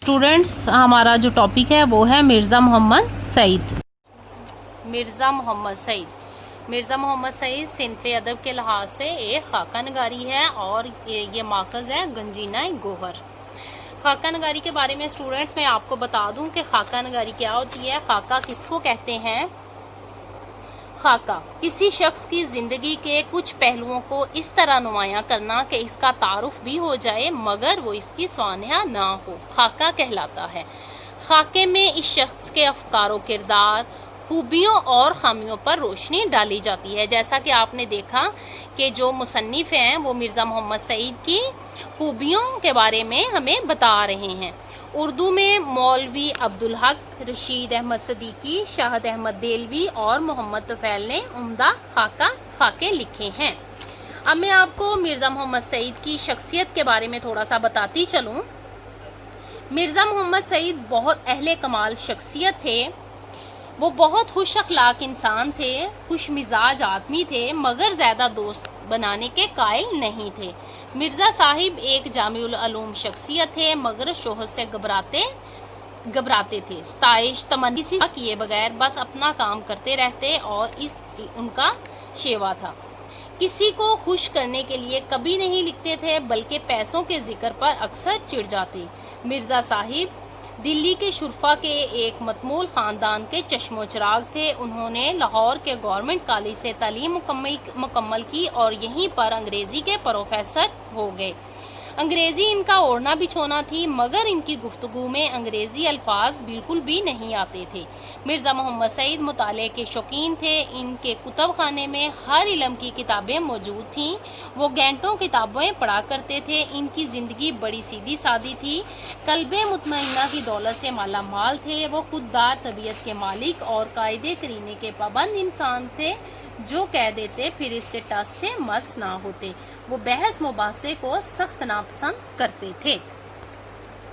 Students, हमारा जो topic है वो है मिर्ज़ा मोहम्मद सईद। मिर्ज़ा मोहम्मद सईद सिनफ़ अदब के लिहाज से एक खाका नगारी है और ये माखज़ है गंजीना गोहर। खाका नगारी के बारे में स्टूडेंट्स मैं आपको बता दूं कि खाका नगारी क्या होती है। खाका किसको कहते हैं? खाका किसी शख्स की ज़िंदगी के कुछ पहलुओं को इस तरह नुमायां करना कि इसका तारुफ भी हो जाए मगर वो इसकी स्वानिया ना हो, खाका कहलाता है। खाके में इस शख्स के अफकार व किरदार, खूबियों और खामियों पर रोशनी डाली जाती है। जैसा कि आपने देखा कि जो मुसन्निफ़ हैं वो मिर्ज़ा मोहम्मद सईद की खूबियों के बारे में हमें बता रहे हैं। उर्दू में मौलवी अब्दुल हक, रशीद अहमद सदीकी, शाहद अहमद देलवी और मोहम्मद तुफैल ने उम्दा खाके लिखे हैं। अब मैं आपको मिर्ज़ा मोहम्मद सईद की शख्सियत के बारे में थोड़ा सा बताती चलूँ। मिर्ज़ा मोहम्मद सईद बहुत अहले कमाल शख्सियत थे। वो बहुत खुश अखलाक इंसान थे, खुश मिजाज आदमी थे मगर ज़्यादा दोस्त बनाने के कायल नहीं थे। मिर्ज़ा साहिब एक जामिउल उलूम शख्सियत थे मगर शोहरत से घबराते थे। स्ताइश तमन्नी से किए बगैर बस अपना काम करते रहते और इस उनका शेवा था। किसी को खुश करने के लिए कभी नहीं लिखते थे बल्कि पैसों के जिक्र पर अक्सर चिढ़ जाते। मिर्ज़ा साहिब दिल्ली के शुरफा के एक मतमूल ख़ानदान के चश्मो चिराग थे। उन्होंने लाहौर के गवर्नमेंट कॉलेज से तालीम मुकम्मल की और यहीं पर अंग्रेज़ी के प्रोफेसर हो गए। अंग्रेज़ी इनका ओढ़ना बिछोना थी मगर इनकी गुफ्तगू में अंग्रेज़ी अल्फाज बिल्कुल भी नहीं आते थे। मिर्ज़ा मोहम्मद सईद मुताले के शौकीन थे। इनके कुतुब खाने में हर इल्म की किताबें मौजूद थीं। वो घंटों किताबें पढ़ा करते थे। इनकी ज़िंदगी बड़ी सीधी सादी थी। कल्बे मुतमइन्ना की दौलत से माला माल थे। वो खुददार तबीयत के मालिक और कायदे करीने के पाबंद इंसान थे। जो कह देते फिर इससे टस से मस ना होते। वो बहस मुबासे को सख्त नापसंद करते थे।